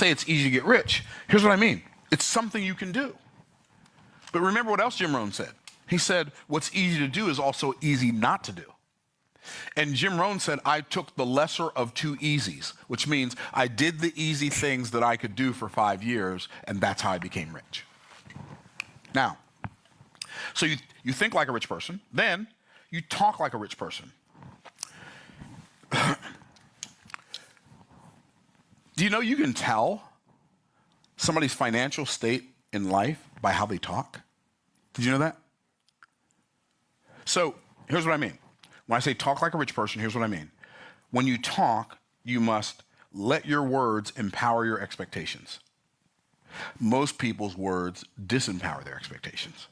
say it's easy to get rich. Here's what I mean. It's something you can do. But remember what else Jim Rohn said. He said, what's easy to do is also easy not to do. And Jim Rohn said, I took the lesser of two easies, which means I did the easy things that I could do for 5 years, and that's how I became rich. Now, so you think like a rich person, then you talk like a rich person. Do you know you can tell somebody's financial state in life by how they talk? Did you know that? So here's what I mean. When I say talk like a rich person, here's what I mean. When you talk, you must let your words empower your expectations. Most people's words disempower their expectations.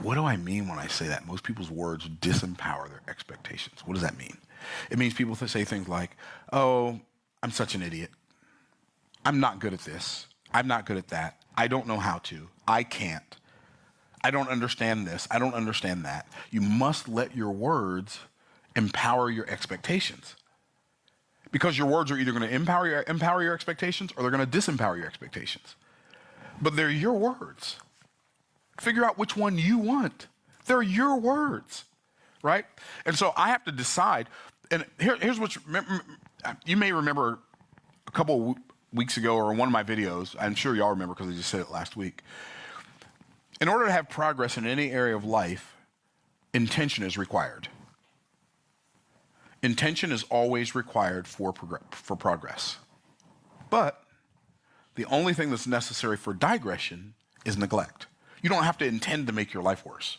What do I mean when I say that? Most people's words disempower their expectations. What does that mean? It means people say things like, oh, I'm such an idiot. I'm not good at this. I'm not good at that. I don't know how to. I can't. I don't understand this. I don't understand that. You must let your words empower your expectations. Because your words are either going to empower your expectations or they're going to disempower your expectations. But they're your words. Figure out which one you want. They're your words, right? And so I have to decide. And here's what you may remember a couple of weeks ago or in one of my videos. I'm sure y'all remember because I just said it last week. In order to have progress in any area of life, intention is required. Intention is always required for progress. But the only thing that's necessary for digression is neglect. You don't have to intend to make your life worse.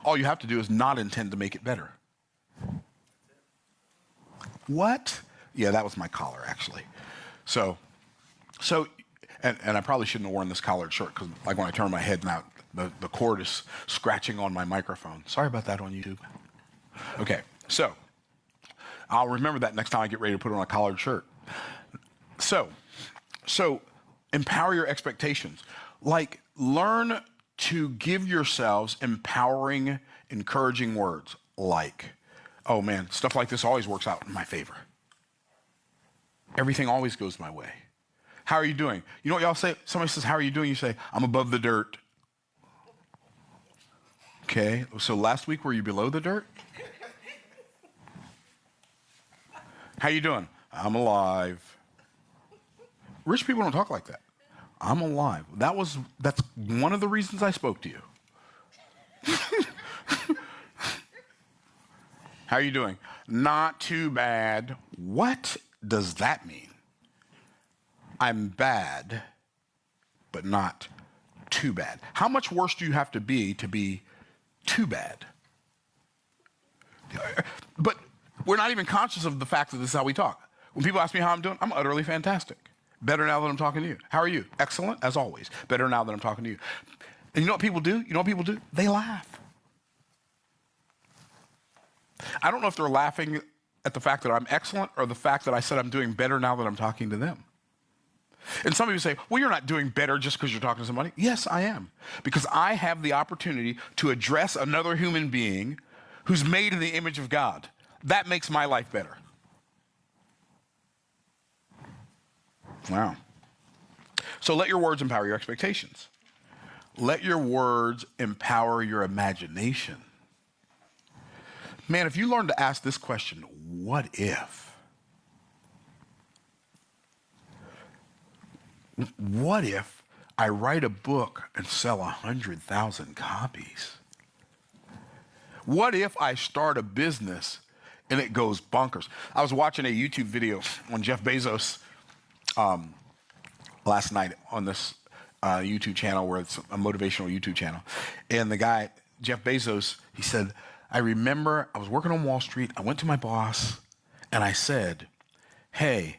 All you have to do is not intend to make it better. What? Yeah, that was my collar, actually. So, and I probably shouldn't have worn this collared shirt because, like, when I turn my head now, the cord is scratching on my microphone. Sorry about that on YouTube. Okay, so I'll remember that next time I get ready to put on a collared shirt. So empower your expectations. Like, learn to give yourselves empowering, encouraging words. Like, oh man, stuff like this always works out in my favor. Everything always goes my way. How are you doing? You know what y'all say? Somebody says, how are you doing? You say, I'm above the dirt. Okay, so last week were you below the dirt? How you doing? I'm alive. Rich people don't talk like that. I'm alive. That's one of the reasons I spoke to you. How are you doing? Not too bad. What does that mean? I'm bad, but not too bad. How much worse do you have to be too bad? But we're not even conscious of the fact that this is how we talk. When people ask me how I'm doing, I'm utterly fantastic. Better now that I'm talking to you. How are you? Excellent, as always. Better now that I'm talking to you. And you know what people do? They laugh. I don't know if they're laughing at the fact that I'm excellent or the fact that I said I'm doing better now that I'm talking to them. And some of you say, well, you're not doing better just because you're talking to somebody. Yes, I am. Because I have the opportunity to address another human being who's made in the image of God. That makes my life better. Wow. So let your words empower your expectations. Let your words empower your imagination. Man, if you learn to ask this question, what if? What if I write a book and sell 100,000 copies? What if I start a business and it goes bonkers? I was watching a YouTube video on Jeff Bezos last night on this YouTube channel where it's a motivational YouTube channel. And the guy, Jeff Bezos, he said, I remember I was working on Wall Street. I went to my boss and I said, hey,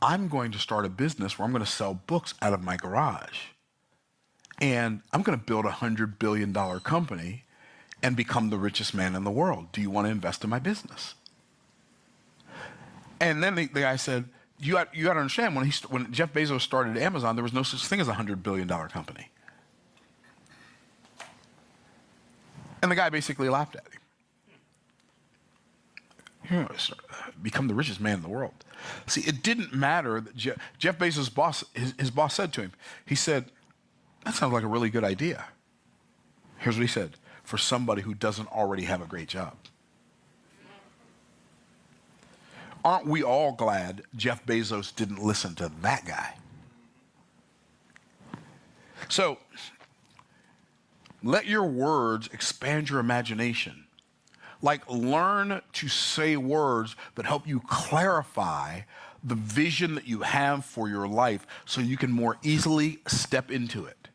I'm going to start a business where I'm going to sell books out of my garage. And I'm going to build a $100 billion company and become the richest man in the world. Do you want to invest in my business? And then the guy said, you got to understand, when Jeff Bezos started Amazon, there was no such thing as a $100 billion company. And the guy basically laughed at him. become the richest man in the world. See, it didn't matter that Jeff Bezos' boss, his boss said to him, he said, that sounds like a really good idea. Here's what he said, for somebody who doesn't already have a great job. Aren't we all glad Jeff Bezos didn't listen to that guy? So, let your words expand your imagination. Like, learn to say words that help you clarify the vision that you have for your life so you can more easily step into it.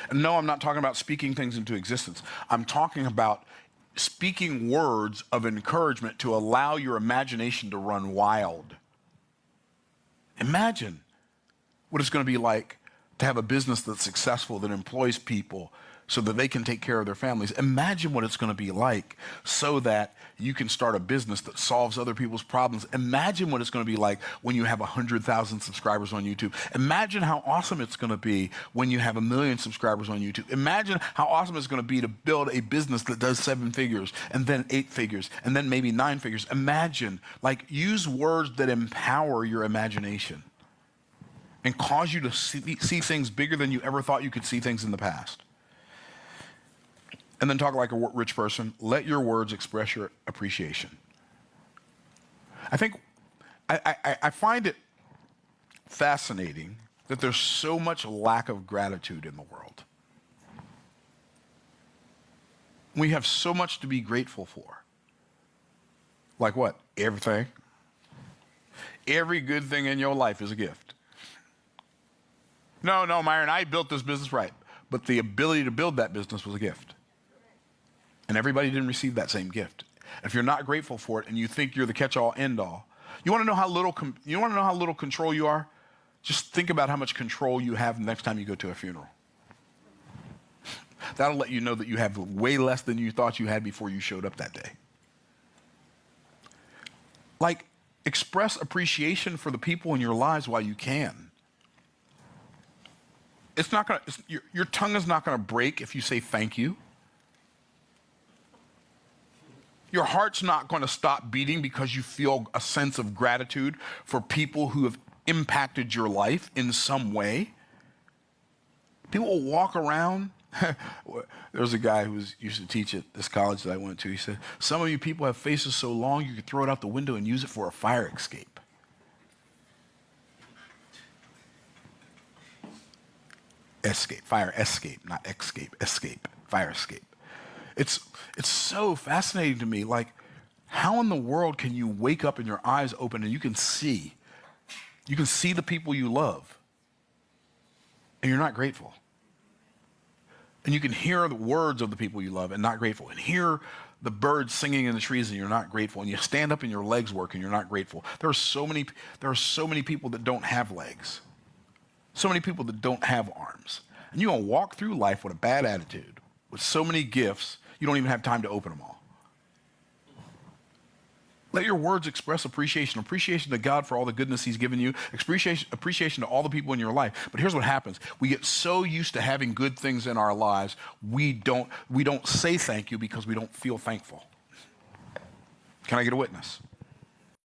And no, I'm not talking about speaking things into existence. I'm talking about speaking words of encouragement to allow your imagination to run wild. Imagine what it's going to be like to have a business that's successful, that employs people so that they can take care of their families. Imagine what it's going to be like so that you can start a business that solves other people's problems. Imagine what it's going to be like when you have 100,000 subscribers on YouTube. Imagine how awesome it's going to be when you have 1 million subscribers on YouTube. Imagine how awesome it's going to be to build a business that does 7 figures and then 8 figures and then maybe 9 figures. Imagine, like, use words that empower your imagination and cause you to see things bigger than you ever thought you could see things in the past. And then talk like a rich person. Let your words express your appreciation. I think, I find it fascinating that there's so much lack of gratitude in the world. We have so much to be grateful for. Like what? Everything. Every good thing in your life is a gift. No, Myron, I built this business right. But the ability to build that business was a gift. And everybody didn't receive that same gift. If you're not grateful for it and you think you're the catch-all, end-all, you want to know how little control you are? Just think about how much control you have the next time you go to a funeral. That'll let you know that you have way less than you thought you had before you showed up that day. Like, express appreciation for the people in your lives while you can. Your tongue is not going to break if you say thank you. Your heart's not going to stop beating because you feel a sense of gratitude for people who have impacted your life in some way. People will walk around. There was a guy who used to teach at this college that I went to. He said, some of you people have faces so long you could throw it out the window and use it for a fire escape. Fire escape, not escape, fire escape. It's so fascinating to me, like, how in the world can you wake up and your eyes open and you can see the people you love and you're not grateful. And you can hear the words of the people you love and not grateful, and hear the birds singing in the trees and you're not grateful, and you stand up and your legs work and you're not grateful. There are so many people that don't have legs, so many people that don't have arms, and you're going to walk through life with a bad attitude, with so many gifts, you don't even have time to open them all. Let your words express appreciation to God for all the goodness he's given you, appreciation to all the people in your life. But here's what happens. We get so used to having good things in our lives, we don't say thank you because we don't feel thankful. Can I get a witness?